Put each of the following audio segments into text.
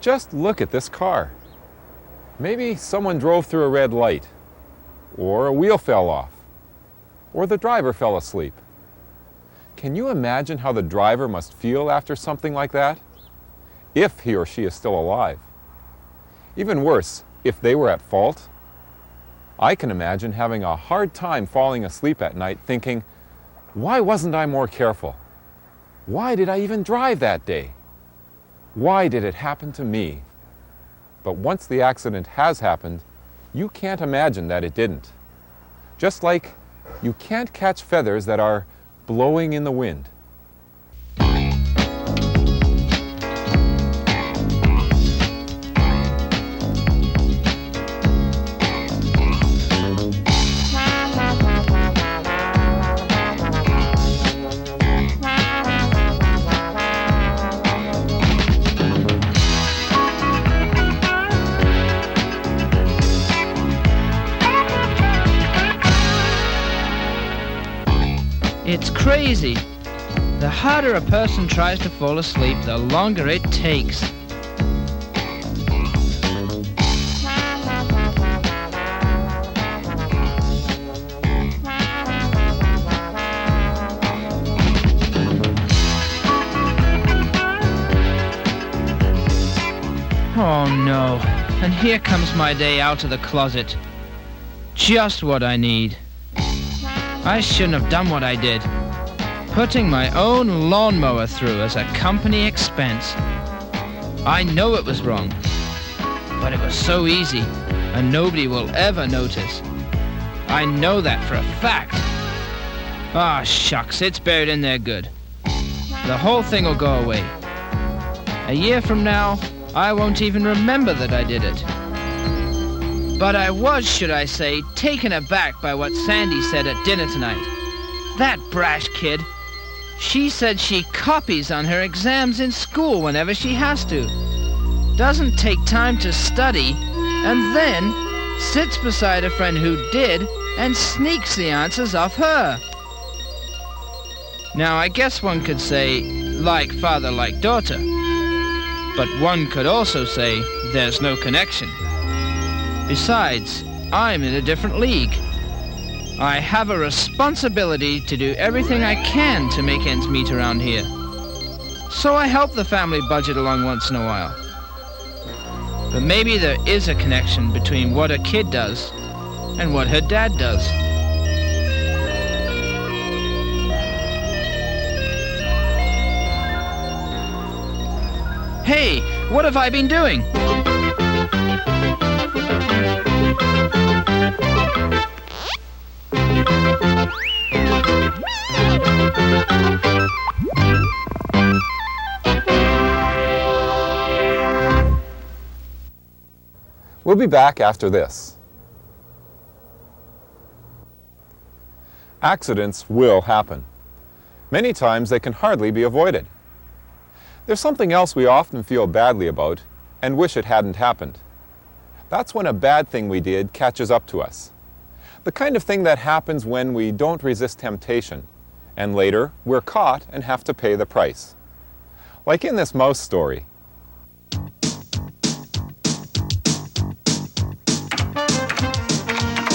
Just look at this car. Maybe someone drove through a red light, or a wheel fell off, or the driver fell asleep. Can you imagine how the driver must feel after something like that? If he or she is still alive. Even worse, if they were at fault. I can imagine having a hard time falling asleep at night thinking, why wasn't I more careful? Why did I even drive that day? Why did it happen to me? But once the accident has happened, you can't imagine that it didn't. Just like you can't catch feathers that are blowing in the wind. It's crazy. The harder a person tries to fall asleep, the longer it takes. Oh no, and here comes my day out of the closet. Just what I need. I shouldn't have done what I did. Putting my own lawnmower through as a company expense. I know it was wrong, but it was so easy, and nobody will ever notice. I know that for a fact. Ah, shucks, it's buried in there good. The whole thing will go away. A year from now, I won't even remember that I did it. But I was, should I say, taken aback by what Sandy said at dinner tonight. That brash kid. She said she copies on her exams in school whenever she has to. Doesn't take time to study, and then sits beside a friend who did and sneaks the answers off her. Now, I guess one could say, like father, like daughter. But one could also say, there's no connection. Besides, I'm in a different league. I have a responsibility to do everything I can to make ends meet around here. So I help the family budget along once in a while. But maybe there is a connection between what a kid does and what her dad does. Hey, what have I been doing? We'll be back after this. Accidents will happen. Many times they can hardly be avoided. There's something else we often feel badly about and wish it hadn't happened. That's when a bad thing we did catches up to us. The kind of thing that happens when we don't resist temptation, and later we're caught and have to pay the price. Like in this mouse story.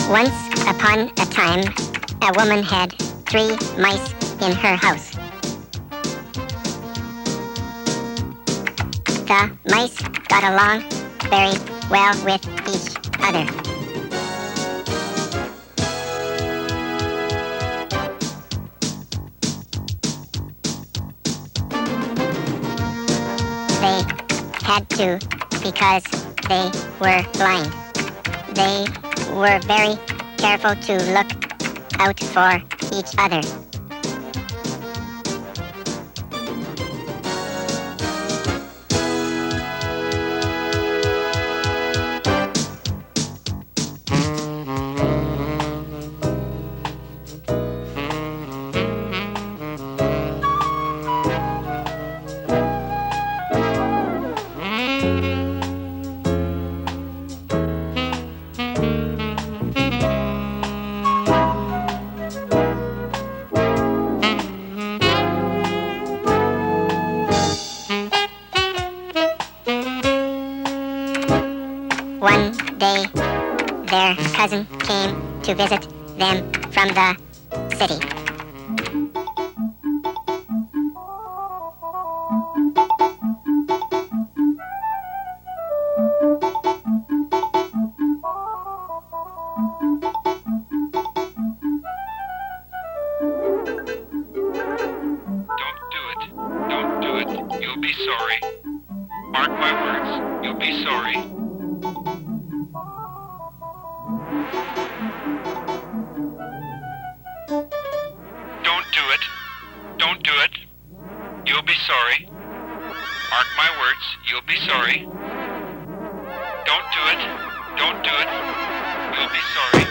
Once upon a time, a woman had 3 mice in her house. The mice got along very well with each other. They had to because they were blind. They were very careful to look out for each other. One day, their cousin came to visit them from the city. Don't do it. You'll be sorry. Mark my words, you'll be sorry. Don't do it. Don't do it. You'll be sorry. Mark my words, you'll be sorry. Don't do it. Don't do it. You'll be sorry.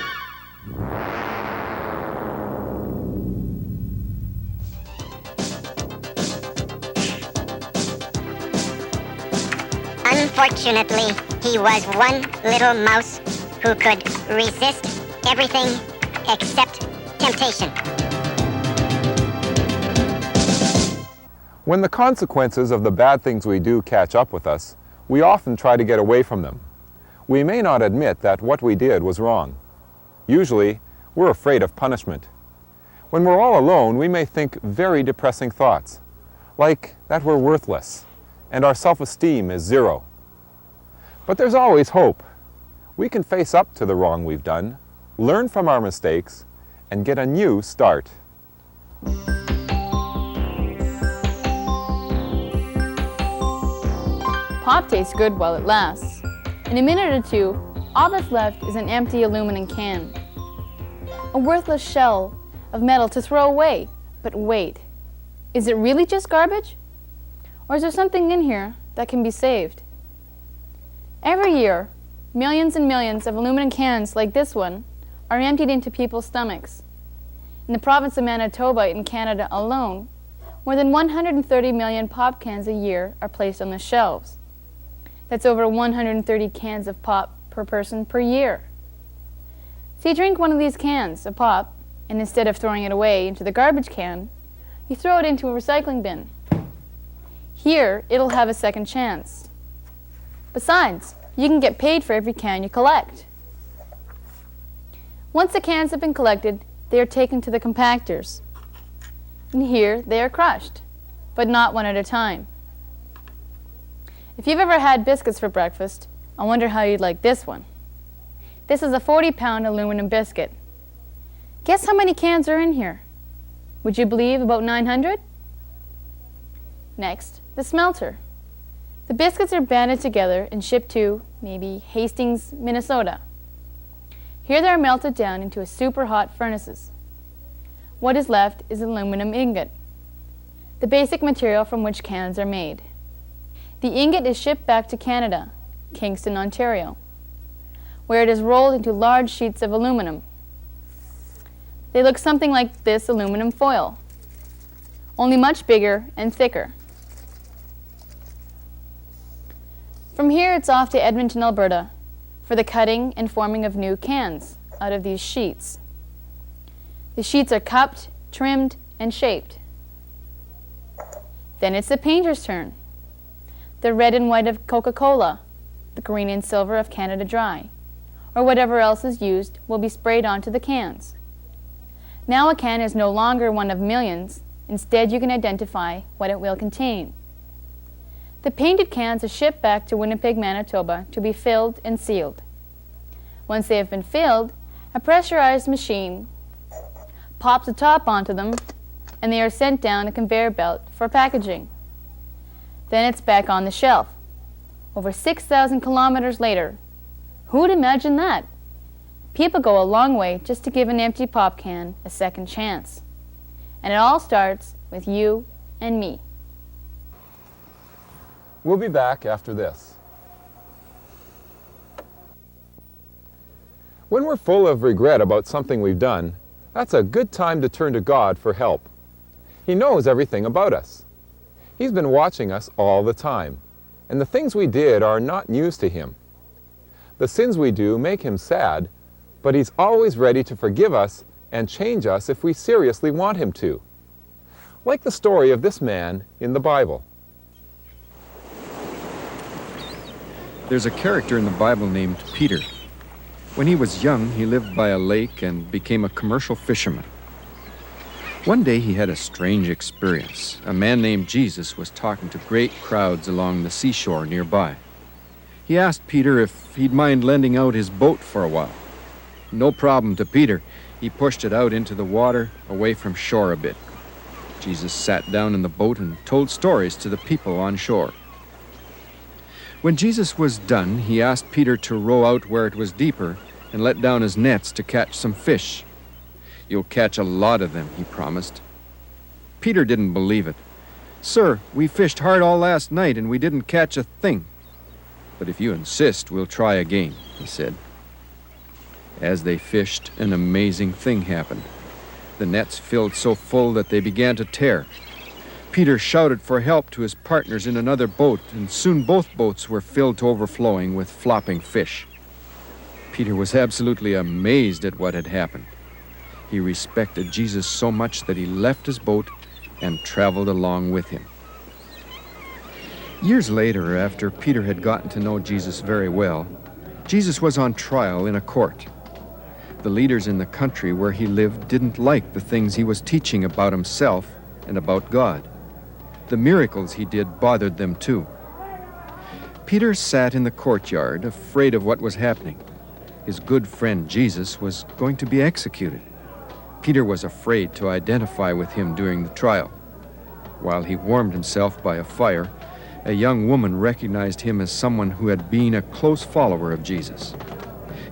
Unfortunately, he was one little mouse who could resist everything except temptation. When the consequences of the bad things we do catch up with us, we often try to get away from them. We may not admit that what we did was wrong. Usually, we're afraid of punishment. When we're all alone, we may think very depressing thoughts, like that we're worthless and our self-esteem is zero. But there's always hope. We can face up to the wrong we've done, learn from our mistakes, and get a new start. Pop tastes good while it lasts. In a minute or two, all that's left is an empty aluminum can. A worthless shell of metal to throw away. But wait, is it really just garbage? Or is there something in here that can be saved? Every year, millions and millions of aluminum cans like this one are emptied into people's stomachs. In the province of Manitoba in Canada alone, more than 130 million pop cans a year are placed on the shelves. That's over 130 cans of pop per person per year. So you drink one of these cans of pop, and instead of throwing it away into the garbage can, you throw it into a recycling bin. Here, it'll have a second chance. Besides, you can get paid for every can you collect. Once the cans have been collected, they are taken to the compactors. And here, they are crushed, but not one at a time. If you've ever had biscuits for breakfast, I wonder how you'd like this one. This is a 40-pound aluminum biscuit. Guess how many cans are in here? Would you believe about 900? Next, the smelter. The biscuits are banded together and shipped to, maybe, Hastings, Minnesota. Here they are melted down into a super hot furnaces. What is left is aluminum ingot, the basic material from which cans are made. The ingot is shipped back to Canada, Kingston, Ontario, where it is rolled into large sheets of aluminum. They look something like this aluminum foil, only much bigger and thicker. From here, it's off to Edmonton, Alberta, for the cutting and forming of new cans out of these sheets. The sheets are cupped, trimmed, and shaped. Then it's the painter's turn. The red and white of Coca-Cola, the green and silver of Canada Dry, or whatever else is used will be sprayed onto the cans. Now a can is no longer one of millions. Instead, you can identify what it will contain. The painted cans are shipped back to Winnipeg, Manitoba to be filled and sealed. Once they have been filled, a pressurized machine pops a top onto them, and they are sent down a conveyor belt for packaging. Then it's back on the shelf. Over 6,000 kilometers later. Who'd imagine that? People go a long way just to give an empty pop can a second chance. And it all starts with you and me. We'll be back after this. When we're full of regret about something we've done, that's a good time to turn to God for help. He knows everything about us. He's been watching us all the time, and the things we did are not news to Him. The sins we do make Him sad, but He's always ready to forgive us and change us if we seriously want Him to. Like the story of this man in the Bible. There's a character in the Bible named Peter. When he was young, he lived by a lake and became a commercial fisherman. One day he had a strange experience. A man named Jesus was talking to great crowds along the seashore nearby. He asked Peter if he'd mind lending out his boat for a while. No problem to Peter. He pushed it out into the water, away from shore a bit. Jesus sat down in the boat and told stories to the people on shore. When Jesus was done, he asked Peter to row out where it was deeper and let down his nets to catch some fish. "You'll catch a lot of them," he promised. Peter didn't believe it. "Sir, we fished hard all last night and we didn't catch a thing. But if you insist, we'll try again," he said. As they fished, an amazing thing happened. The nets filled so full that they began to tear. Peter shouted for help to his partners in another boat, and soon both boats were filled to overflowing with flopping fish. Peter was absolutely amazed at what had happened. He respected Jesus so much that he left his boat and traveled along with him. Years later, after Peter had gotten to know Jesus very well, Jesus was on trial in a court. The leaders in the country where he lived didn't like the things he was teaching about himself and about God. The miracles he did bothered them too. Peter sat in the courtyard, afraid of what was happening. His good friend Jesus was going to be executed. Peter was afraid to identify with him during the trial. While he warmed himself by a fire, a young woman recognized him as someone who had been a close follower of Jesus.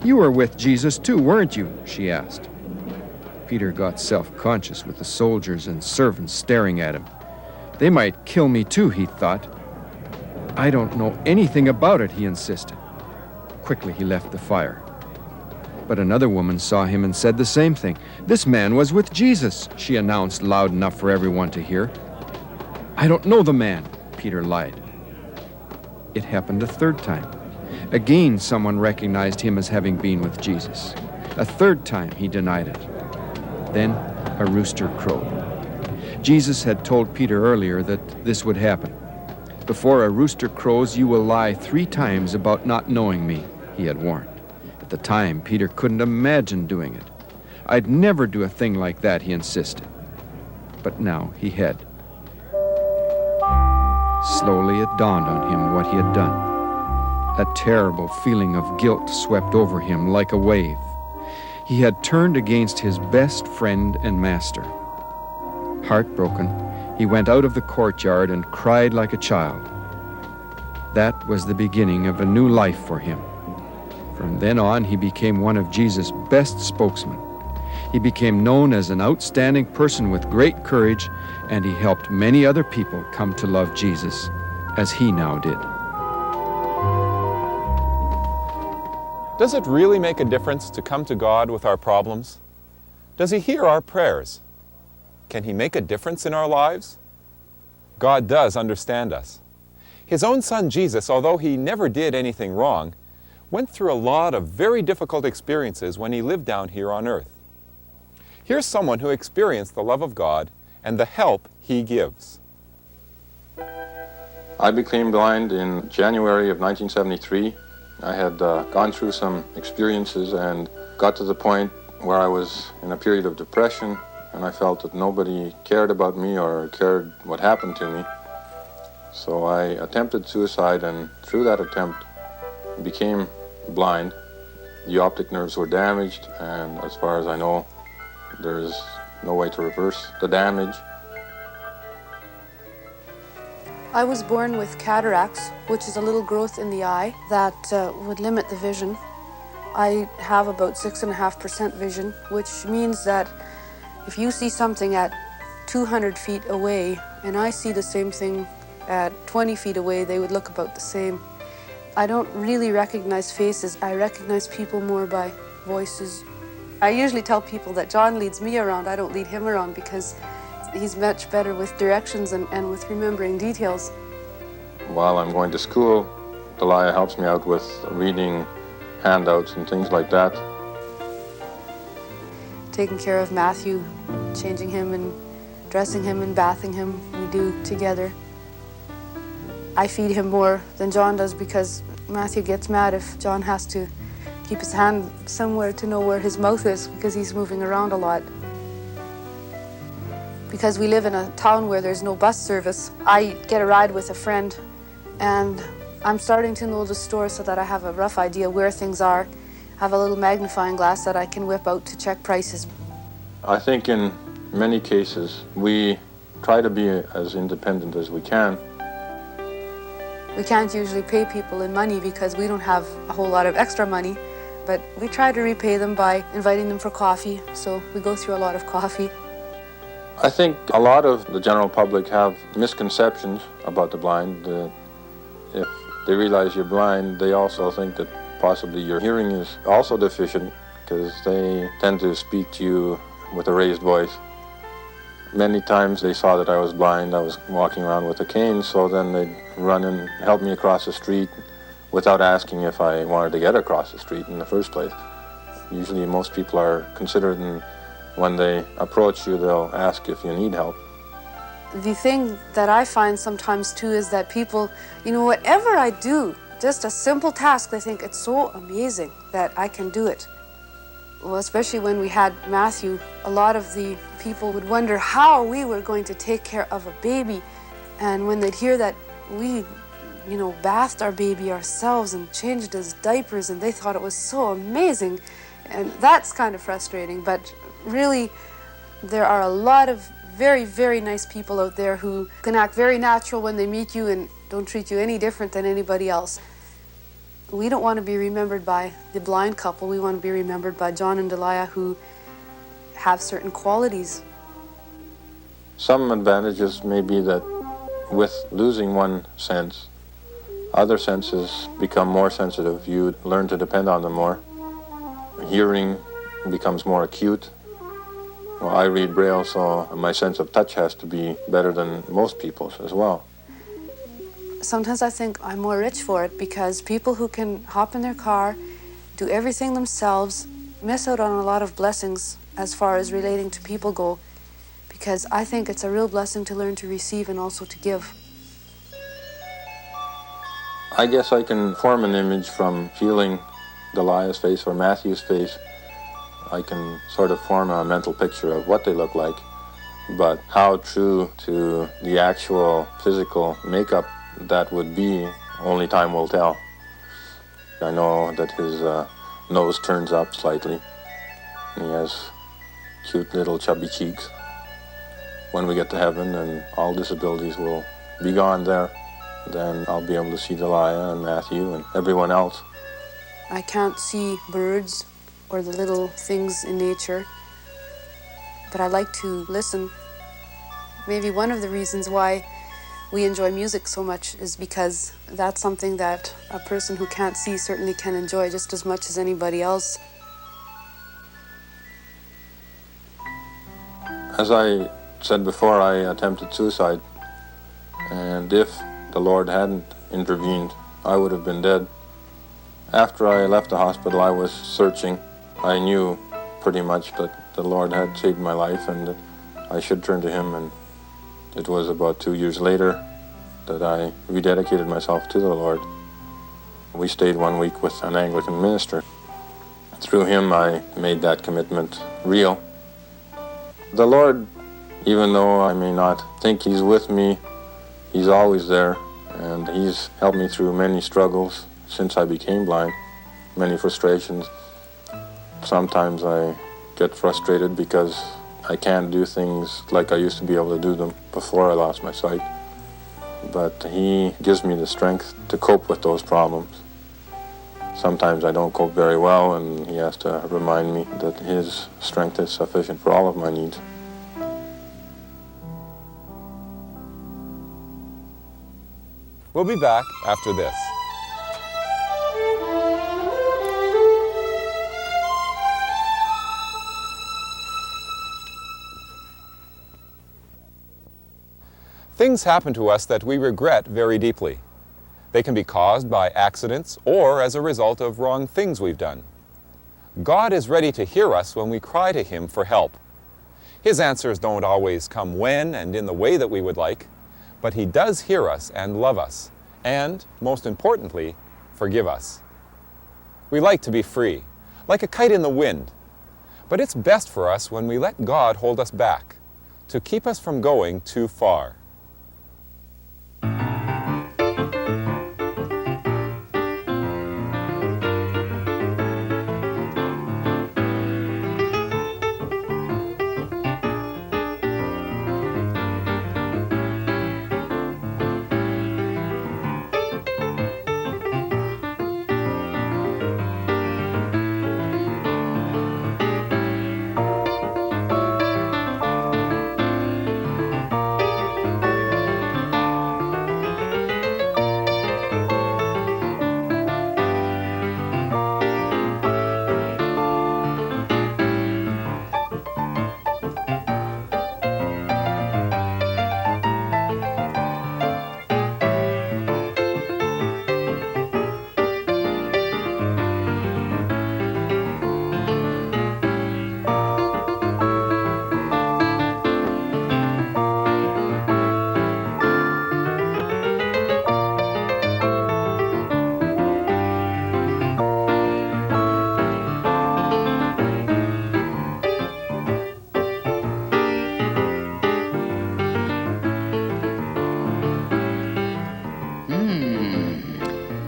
"You were with Jesus too, weren't you?" she asked. Peter got self-conscious with the soldiers and servants staring at him. They might kill me too, he thought. "I don't know anything about it," he insisted. Quickly he left the fire. But another woman saw him and said the same thing. "This man was with Jesus," she announced loud enough for everyone to hear. "I don't know the man," Peter lied. It happened a third time. Again, someone recognized him as having been with Jesus. A third time, he denied it. Then a rooster crowed. Jesus had told Peter earlier that this would happen. "Before a rooster crows, you will lie 3 times about not knowing me," he had warned. At the time, Peter couldn't imagine doing it. "I'd never do a thing like that," he insisted. But now he had. Slowly it dawned on him what he had done. A terrible feeling of guilt swept over him like a wave. He had turned against his best friend and master. Heartbroken, he went out of the courtyard and cried like a child. That was the beginning of a new life for him. From then on, he became one of Jesus' best spokesmen. He became known as an outstanding person with great courage, and he helped many other people come to love Jesus, as he now did. Does it really make a difference to come to God with our problems? Does He hear our prayers? Can He make a difference in our lives? God does understand us. His own Son Jesus, although He never did anything wrong, went through a lot of very difficult experiences when He lived down here on earth. Here's someone who experienced the love of God and the help He gives. I became blind in January of 1973. I had gone through some experiences and got to the point where I was in a period of depression, and I felt that nobody cared about me or cared what happened to me. So I attempted suicide, and through that attempt became blind. The optic nerves were damaged, and as far as I know, there is no way to reverse the damage. I was born with cataracts, which is a little growth in the eye that would limit the vision. I have about 6.5% vision, which means that if you see something at 200 feet away and I see the same thing at 20 feet away, they would look about the same. I don't really recognize faces. I recognize people more by voices. I usually tell people that John leads me around. I don't lead him around because he's much better with directions and with remembering details. While I'm going to school, Delia helps me out with reading handouts and things like that. Taking care of Matthew, changing him and dressing him and bathing him, we do together. I feed him more than John does because Matthew gets mad if John has to keep his hand somewhere to know where his mouth is because he's moving around a lot. Because we live in a town where there's no bus service, I get a ride with a friend, and I'm starting to know the store so that I have a rough idea where things are. I have a little magnifying glass that I can whip out to check prices. I think in many cases we try to be as independent as we can. We can't usually pay people in money because we don't have a whole lot of extra money, but we try to repay them by inviting them for coffee, so we go through a lot of coffee. I think a lot of the general public have misconceptions about the blind. If they realize you're blind, they also think that possibly your hearing is also deficient because they tend to speak to you with a raised voice. Many times they saw that I was blind, I was walking around with a cane, so then they'd run and help me across the street without asking if I wanted to get across the street in the first place. Usually most people are considerate, and when they approach you, they'll ask if you need help. The thing that I find sometimes too is that people, whatever I do, just a simple task, they think it's so amazing that I can do it. Well, especially when we had Matthew, a lot of the people would wonder how we were going to take care of a baby. And when they'd hear that we, bathed our baby ourselves and changed his diapers, and they thought it was so amazing. And that's kind of frustrating, but really, there are a lot of very, very nice people out there who can act very natural when they meet you and don't treat you any different than anybody else. We don't want to be remembered by the blind couple. We want to be remembered by John and Delia, who have certain qualities. Some advantages may be that with losing one sense, other senses become more sensitive. You learn to depend on them more. Hearing becomes more acute. Well, I read Braille, so my sense of touch has to be better than most people's as well. Sometimes I think I'm more rich for it because people who can hop in their car, do everything themselves, miss out on a lot of blessings as far as relating to people go, because I think it's a real blessing to learn to receive and also to give. I guess I can form an image from feeling Delia's face or Matthew's face. I can sort of form a mental picture of what they look like, but how true to the actual physical makeup that would be, only time will tell. I know that his nose turns up slightly. He has cute little chubby cheeks. When we get to heaven and all disabilities will be gone there, then I'll be able to see Delia and Matthew and everyone else. I can't see birds or the little things in nature, but I like to listen. Maybe one of the reasons why we enjoy music so much is because that's something that a person who can't see certainly can enjoy just as much as anybody else. As I said before, I attempted suicide, and if the Lord hadn't intervened, I would have been dead. After I left the hospital, I was searching. I knew pretty much that the Lord had saved my life and that I should turn to Him, and it was about 2 years later that I rededicated myself to the Lord. We stayed 1 week with an Anglican minister. Through him, I made that commitment real. The Lord, even though I may not think He's with me, He's always there, and He's helped me through many struggles since I became blind, many frustrations. Sometimes I get frustrated because I can't do things like I used to be able to do them before I lost my sight. But He gives me the strength to cope with those problems. Sometimes I don't cope very well, and He has to remind me that His strength is sufficient for all of my needs. We'll be back after this. Things happen to us that we regret very deeply. They can be caused by accidents or as a result of wrong things we've done. God is ready to hear us when we cry to Him for help. His answers don't always come when and in the way that we would like, but He does hear us and love us, and, most importantly, forgive us. We like to be free, like a kite in the wind. But it's best for us when we let God hold us back, to keep us from going too far.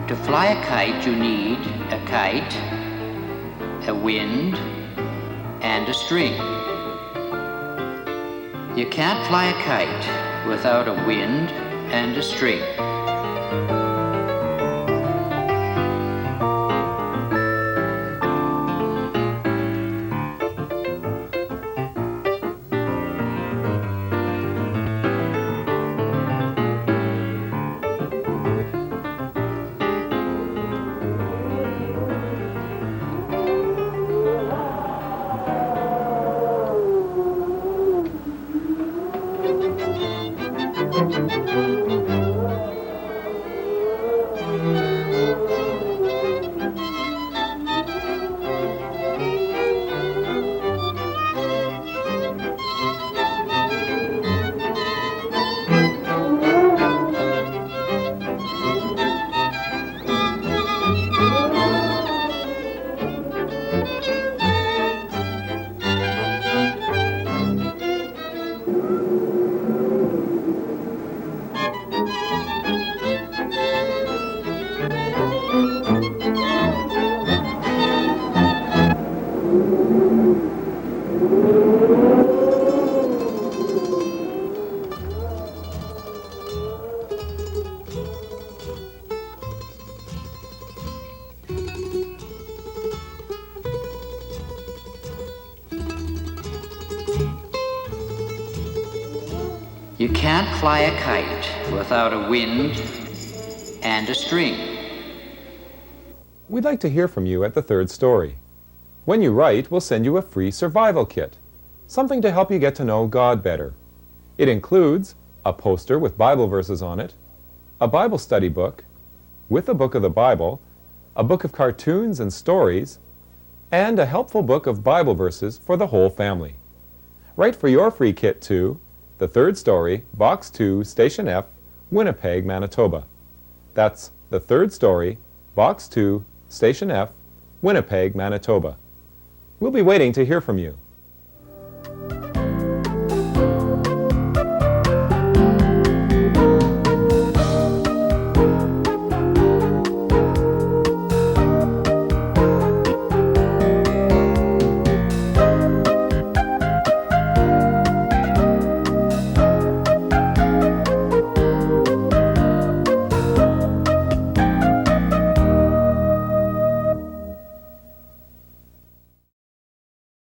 To fly a kite, you need a kite, a wind, and a string. You can't fly a kite without a wind and a string. You can't fly a kite without a wind and a string. We'd like to hear from you at the Third Story. When you write, we'll send you a free survival kit, something to help you get to know God better. It includes a poster with Bible verses on it, a Bible study book, with a book of the Bible, a book of cartoons and stories, and a helpful book of Bible verses for the whole family. Write for your free kit to The Third Story, Box 2, Station F, Winnipeg, Manitoba. That's The Third Story, Box 2, Station F, Winnipeg, Manitoba. We'll be waiting to hear from you.